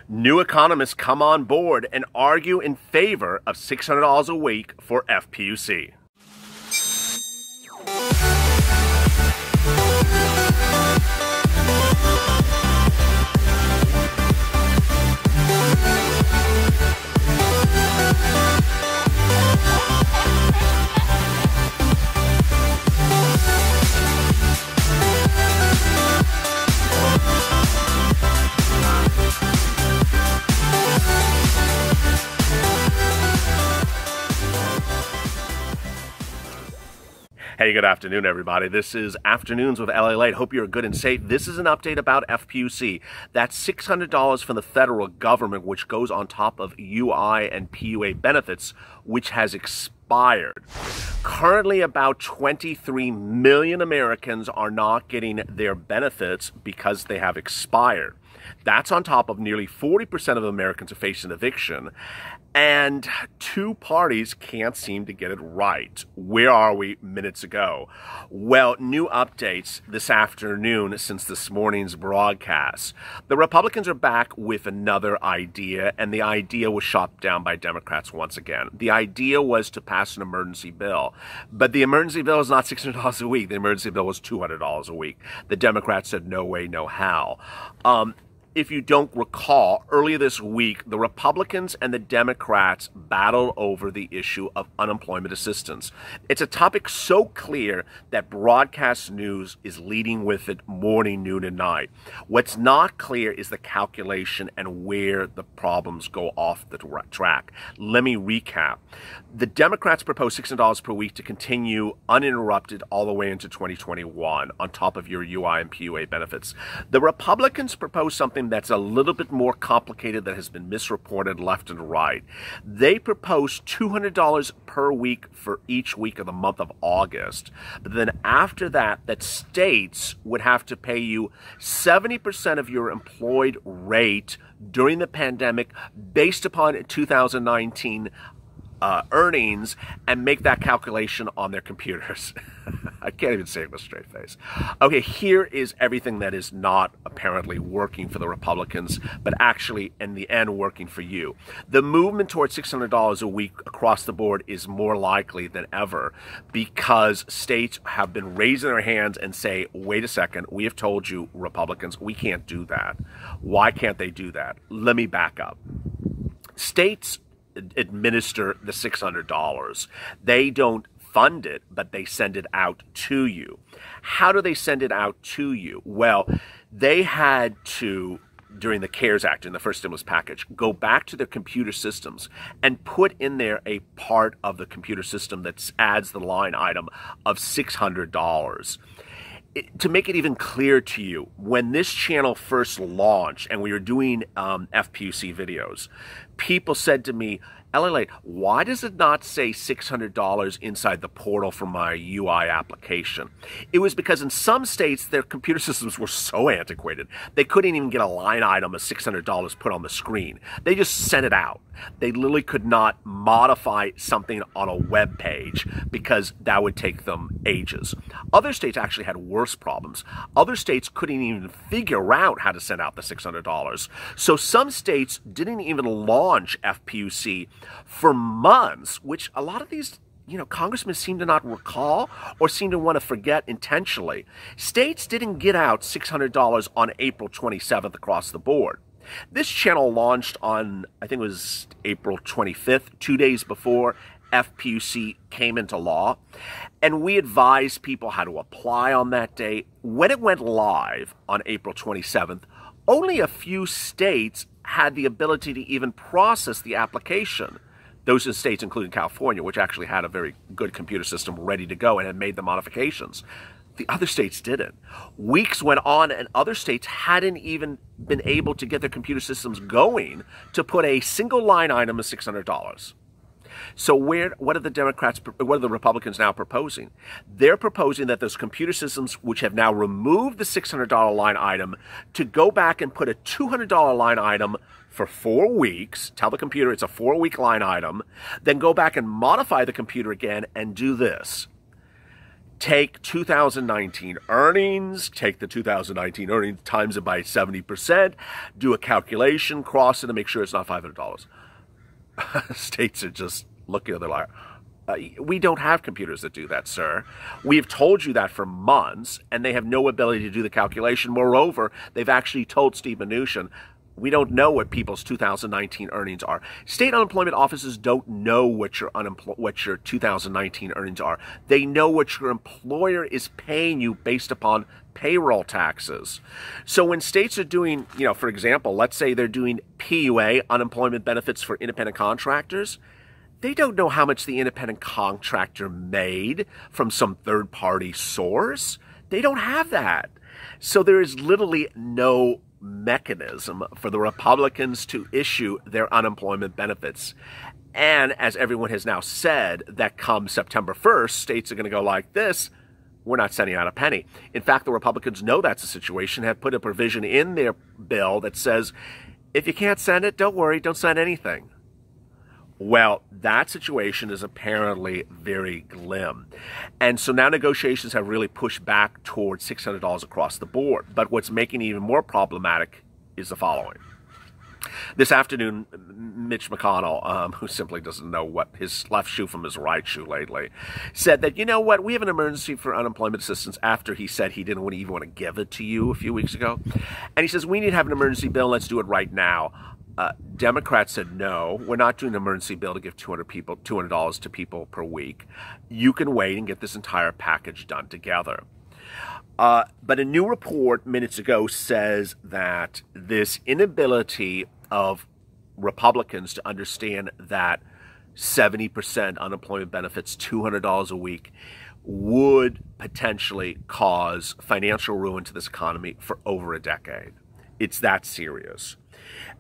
New economists come on board and argue in favor of $600 a week for FPUC. Hey, good afternoon, everybody. This is Afternoons with LALATE. Hope you're good and safe. This is an update about FPUC. That's $600 from the federal government, which goes on top of UI and PUA benefits, which has expired. Currently, about 23 million Americans are not getting their benefits because they have expired. That's on top of nearly 40% of Americans who face an eviction. And two parties can't seem to get it right. Where are we minutes ago? Well, new updates this afternoon since this morning's broadcast. The Republicans are back with another idea, and the idea was shot down by Democrats once again. The idea was to pass an emergency bill, but the emergency bill is not $600 a week. The emergency bill was $200 a week. The Democrats said no way, no how. If you don't recall, earlier this week, the Republicans and the Democrats battled over the issue of unemployment assistance. It's a topic so clear that broadcast news is leading with it morning, noon, and night. What's not clear is the calculation and where the problems go off the track. Let me recap. The Democrats proposed $600 per week to continue uninterrupted all the way into 2021 on top of your UI and PUA benefits. The Republicans proposed something that's a little bit more complicated that has been misreported left and right. They proposed $200 per week for each week of the month of August. But then after that states would have to pay you 70% of your employed rate during the pandemic based upon 2019 earnings and make that calculation on their computers. I can't even say it with a straight face. Okay, here is everything that is not apparently working for the Republicans, but actually in the end working for you. The movement towards $600 a week across the board is more likely than ever because states have been raising their hands and say, wait a second, we have told you, Republicans, we can't do that. Why can't they do that? Let me back up. States administer the $600. They don't fund it, but they send it out to you. How do they send it out to you? Well, they had to, during the CARES Act, in the first stimulus package, go back to their computer systems and put in there a part of the computer system that adds the line item of $600. To make it even clear to you, when this channel first launched and we were doing FPUC videos, people said to me, LALATE, why does it not say $600 inside the portal for my UI application? It was because in some states, their computer systems were so antiquated, they couldn't even get a line item of $600 put on the screen. They just sent it out. They literally could not modify something on a web page because that would take them ages. Other states actually had worse problems. Other states couldn't even figure out how to send out the $600. So some states didn't even launch FPUC for months, which a lot of these congressmen seem to not recall or seem to want to forget intentionally. States didn't get out $600 on April 27th across the board. This channel launched on, I think it was April 25th, 2 days before FPUC came into law, and we advised people how to apply on that day. When it went live on April 27th, only a few states had the ability to even process the application. Those are states, including California, which actually had a very good computer system ready to go and had made the modifications. The other states didn't. Weeks went on and other states hadn't even been able to get their computer systems going to put a single line item of $600. So what are the Republicans now proposing? They're proposing that those computer systems, which have now removed the $600 line item, to go back and put a $200 line item for 4 weeks, tell the computer it's a 4-week line item, then go back and modify the computer again and do this. take 2019 earnings, take the 2019 earnings, times it by 70%, do a calculation, cross it, and make sure it's not $500. States are just looking at their liar. We don't have computers that do that, sir. We've told you that for months, and they have no ability to do the calculation. Moreover, they've actually told Steve Mnuchin, we don't know what people's 2019 earnings are. State unemployment offices don't know what your 2019 earnings are. They know what your employer is paying you based upon payroll taxes. So when states are doing, for example, let's say they're doing PUA, unemployment benefits for independent contractors, they don't know how much the independent contractor made from some third-party source. They don't have that. So there is literally no mechanism for the Republicans to issue their unemployment benefits. And as everyone has now said, that come September 1st, states are going to go like this. We're not sending out a penny. In fact, the Republicans know that's the situation, have put a provision in their bill that says, if you can't send it, don't worry, don't send anything. Well, that situation is apparently very glim. And so now negotiations have really pushed back towards $600 across the board. But what's making it even more problematic is the following. This afternoon, Mitch McConnell, who simply doesn't know what his left shoe from his right shoe lately, said that, you know what, we have an emergency for unemployment assistance after he said he didn't even want to give it to you a few weeks ago. And he says, we need to have an emergency bill, let's do it right now. Democrats said, no, we're not doing an emergency bill to give $200 to people per week. You can wait and get this entire package done together. But a new report minutes ago says that this inability of Republicans to understand that 70% unemployment benefits, $200 a week, would potentially cause financial ruin to this economy for over a decade. It's that serious.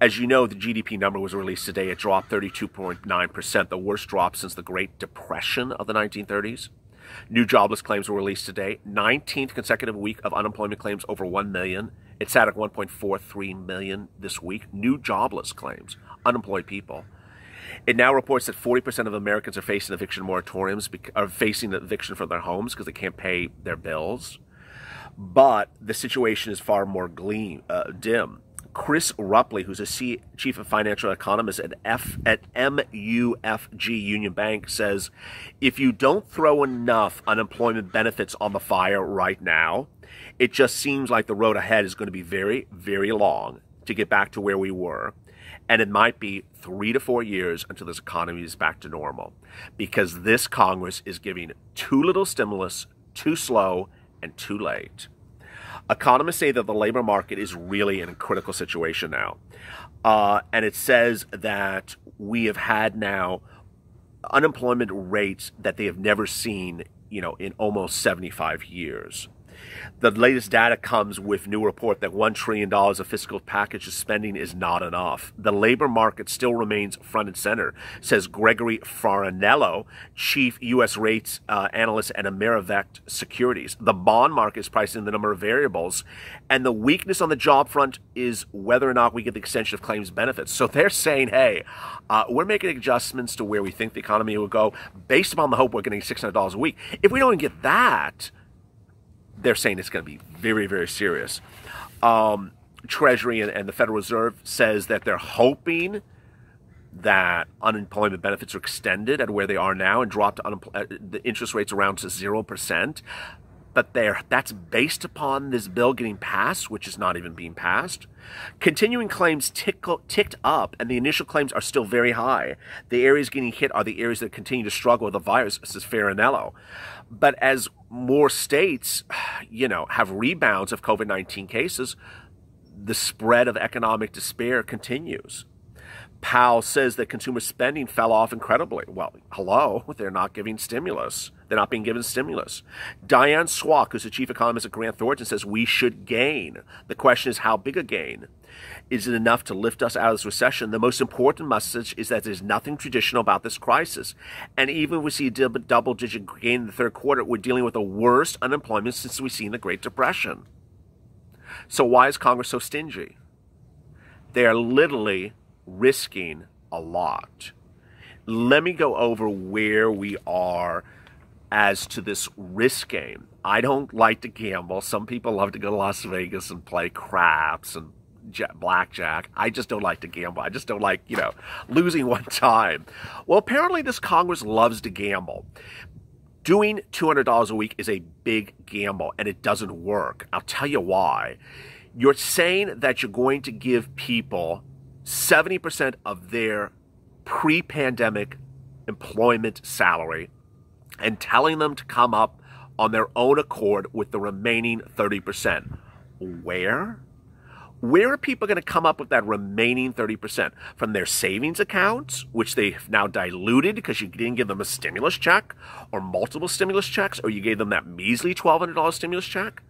As you know, the GDP number was released today. It dropped 32.9%, the worst drop since the Great Depression of the 1930s. New jobless claims were released today. 19th consecutive week of unemployment claims over 1 million. It sat at 1.43 million this week. New jobless claims, unemployed people. It now reports that 40% of Americans are facing eviction moratoriums, are facing eviction from their homes because they can't pay their bills. But the situation is far more dim. Chris Rupley, who's a chief of financial economist at MUFG Union Bank, says, if you don't throw enough unemployment benefits on the fire right now, it just seems like the road ahead is going to be very, very long to get back to where we were. And it might be 3 to 4 years until this economy is back to normal, because this Congress is giving too little stimulus, too slow, and too late. Economists say that the labor market is really in a critical situation now. And it says that we have had now unemployment rates that they have never seen, in almost 75 years. The latest data comes with new report that $1 trillion of fiscal package spending is not enough. The labor market still remains front and center, says Gregory Farinello, chief U.S. rates analyst at Amerivect Securities. The bond market is pricing in the number of variables, and the weakness on the job front is whether or not we get the extension of claims benefits. So they're saying, hey, we're making adjustments to where we think the economy will go based upon the hope we're getting $600 a week. If we don't get that, they're saying it's going to be very, very serious. Treasury and the Federal Reserve says that they're hoping that unemployment benefits are extended at where they are now and drop to the interest rates around to 0%. But that's based upon this bill getting passed, which is not even being passed. Continuing claims ticked up, and the initial claims are still very high. The areas getting hit are the areas that continue to struggle with the virus, says Farinello. But as more states, have rebounds of COVID-19 cases, the spread of economic despair continues. Powell says that consumer spending fell off incredibly. Well, hello, they're not giving stimulus. They're not being given stimulus. Diane Swak, who's the chief economist at Grant Thornton, says we should gain. The question is, how big a gain? Is it enough to lift us out of this recession? The most important message is that there's nothing traditional about this crisis. And even if we see a double-digit gain in the third quarter, we're dealing with the worst unemployment since we've seen the Great Depression. So why is Congress so stingy? They are literally risking a lot. Let me go over where we are as to this risk game. I don't like to gamble. Some people love to go to Las Vegas and play craps and blackjack. I just don't like to gamble. I just don't like, losing one time. Well, apparently this Congress loves to gamble. Doing $200 a week is a big gamble, and it doesn't work. I'll tell you why. You're saying that you're going to give people 70% of their pre-pandemic employment salary and telling them to come up on their own accord with the remaining 30%. Where? Where are people going to come up with that remaining 30%? From their savings accounts, which they've now diluted because you didn't give them a stimulus check or multiple stimulus checks, or you gave them that measly $1,200 stimulus check?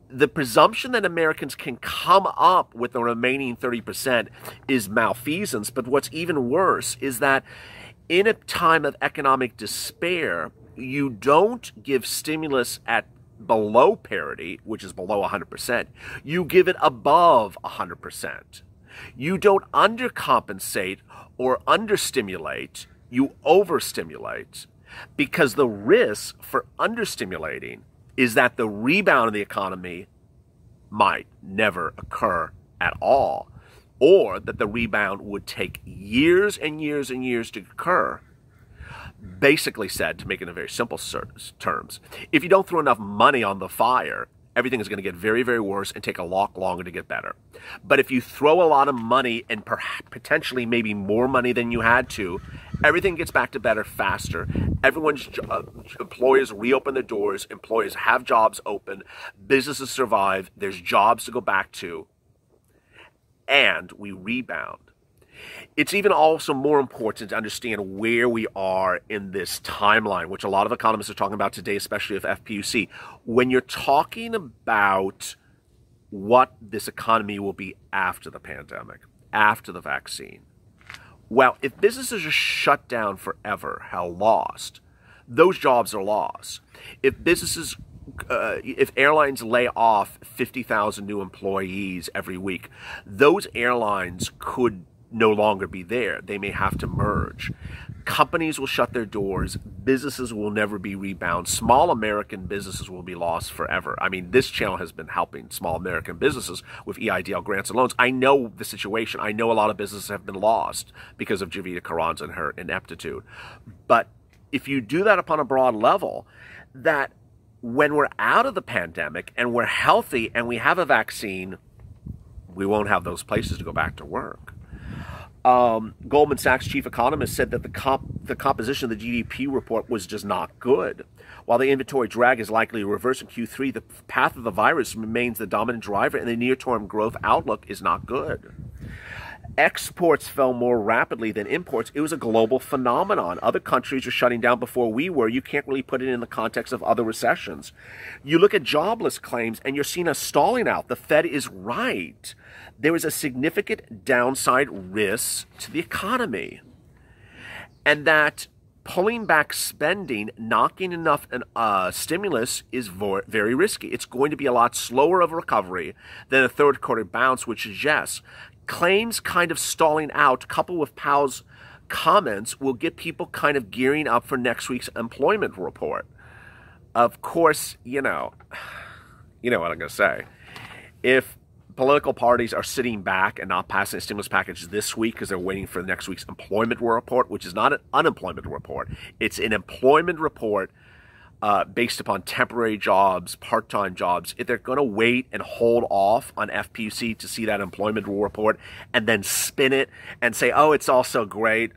The presumption that Americans can come up with the remaining 30% is malfeasance. But what's even worse is that in a time of economic despair, you don't give stimulus at below parity, which is below 100%. You give it above 100%. You don't undercompensate or understimulate. You overstimulate, because the risk for understimulating is that the rebound of the economy might never occur at all, or that the rebound would take years and years and years to occur. Basically said, to make it in very simple terms, if you don't throw enough money on the fire, everything is going to get very, very worse and take a lot longer to get better. But if you throw a lot of money, and potentially maybe more money than you had to, everything gets back to better faster. Everyone's employers reopen their doors, employers have jobs open, businesses survive, there's jobs to go back to, and we rebound. It's even also more important to understand where we are in this timeline, which a lot of economists are talking about today, especially with FPUC. When you're talking about what this economy will be after the pandemic, after the vaccine, well, if businesses are shut down forever, hell, lost, those jobs are lost. If airlines lay off 50,000 new employees every week, those airlines could no longer be there. They may have to merge. Companies will shut their doors. Businesses will never be rebound. Small American businesses will be lost forever. I mean, this channel has been helping small American businesses with EIDL grants and loans. I know the situation. I know a lot of businesses have been lost because of Javita Carranza and her ineptitude. But if you do that upon a broad level, that when we're out of the pandemic and we're healthy and we have a vaccine, we won't have those places to go back to work. Goldman Sachs chief economist said that the composition of the GDP report was just not good. While the inventory drag is likely to reverse in Q3, the path of the virus remains the dominant driver, and the near-term growth outlook is not good. Exports fell more rapidly than imports. It was a global phenomenon. Other countries were shutting down before we were. You can't really put it in the context of other recessions. You look at jobless claims, and you're seeing a stalling out. The Fed is right. There is a significant downside risk to the economy. And that pulling back spending, knocking enough stimulus is very risky. It's going to be a lot slower of a recovery than a third quarter bounce, which suggests claims kind of stalling out, coupled with Powell's comments, will get people kind of gearing up for next week's employment report. Of course, you know what I'm going to say. If political parties are sitting back and not passing a stimulus package this week because they're waiting for next week's employment report, which is not an unemployment report, it's an employment report based upon temporary jobs, part-time jobs. If they're going to wait and hold off on FPUC to see that employment report and then spin it and say, oh, it's all so great,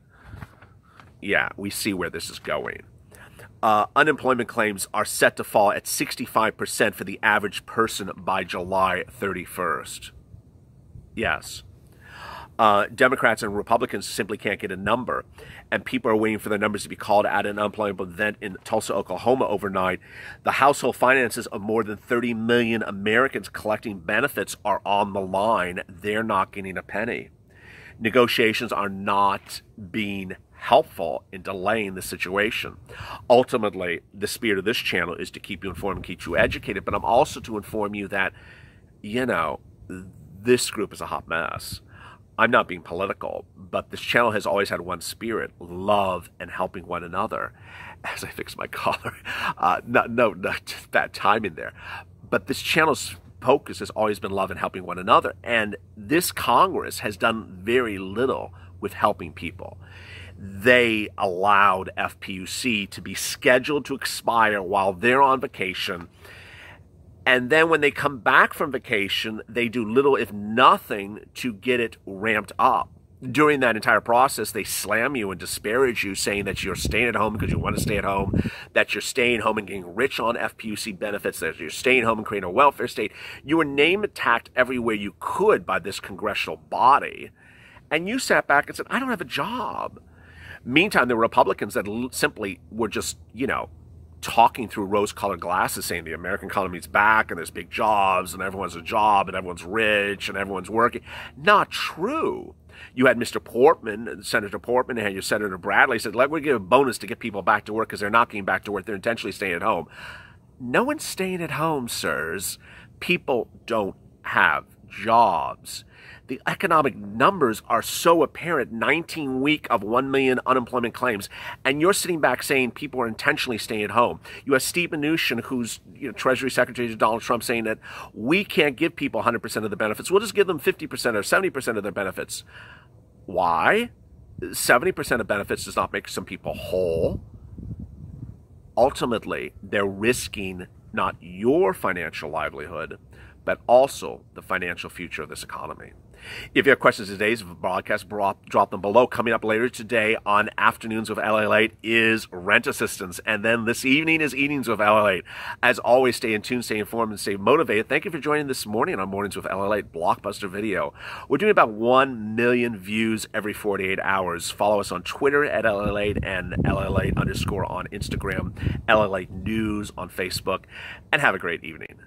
yeah, we see where this is going. Unemployment claims are set to fall at 65% for the average person by July 31st. Yes. Democrats and Republicans simply can't get a number, and people are waiting for their numbers to be called at an unemployment event in Tulsa, Oklahoma overnight. The household finances of more than 30 million Americans collecting benefits are on the line. They're not getting a penny. Negotiations are not being helpful in delaying the situation. Ultimately, the spirit of this channel is to keep you informed and keep you educated, but I'm also to inform you that, this group is a hot mess. I'm not being political, but this channel has always had one spirit: love and helping one another. As I fix my collar, not just bad timing there. But this channel's focus has always been love and helping one another. And this Congress has done very little with helping people. They allowed FPUC to be scheduled to expire while they're on vacation. And then when they come back from vacation, they do little, if nothing, to get it ramped up. During that entire process, they slam you and disparage you, saying that you're staying at home because you want to stay at home, that you're staying home and getting rich on FPUC benefits, that you're staying home and creating a welfare state. You were name attacked everywhere you could by this congressional body. And you sat back and said, I don't have a job. Meantime, there were Republicans that simply were just, talking through rose-colored glasses, saying the American economy's back and there's big jobs and everyone's a job and everyone's rich and everyone's working. Not true. You had Mr. Portman, Senator Portman, and your Senator Bradley said, we're going to give a bonus to get people back to work because they're not getting back to work. They're intentionally staying at home. No one's staying at home, sirs. People don't have jobs. The economic numbers are so apparent, 19 week of 1 million unemployment claims, and you're sitting back saying people are intentionally staying at home. You have Steve Mnuchin, who's Treasury Secretary to Donald Trump, saying that we can't give people 100% of the benefits. We'll just give them 50% or 70% of their benefits. Why? 70% of benefits does not make some people whole. Ultimately, they're risking not your financial livelihood, but also the financial future of this economy. If you have questions today's broadcast, drop them below. Coming up later today on Afternoons with LALATE is Rent Assistance. And then this evening is Evenings with LALATE. As always, stay in tune, stay informed, and stay motivated. Thank you for joining this morning on Mornings with LALATE blockbuster video. We're doing about 1 million views every 48 hours. Follow us on Twitter at LALATE and LALATE_ on Instagram, LALATE News on Facebook, and have a great evening.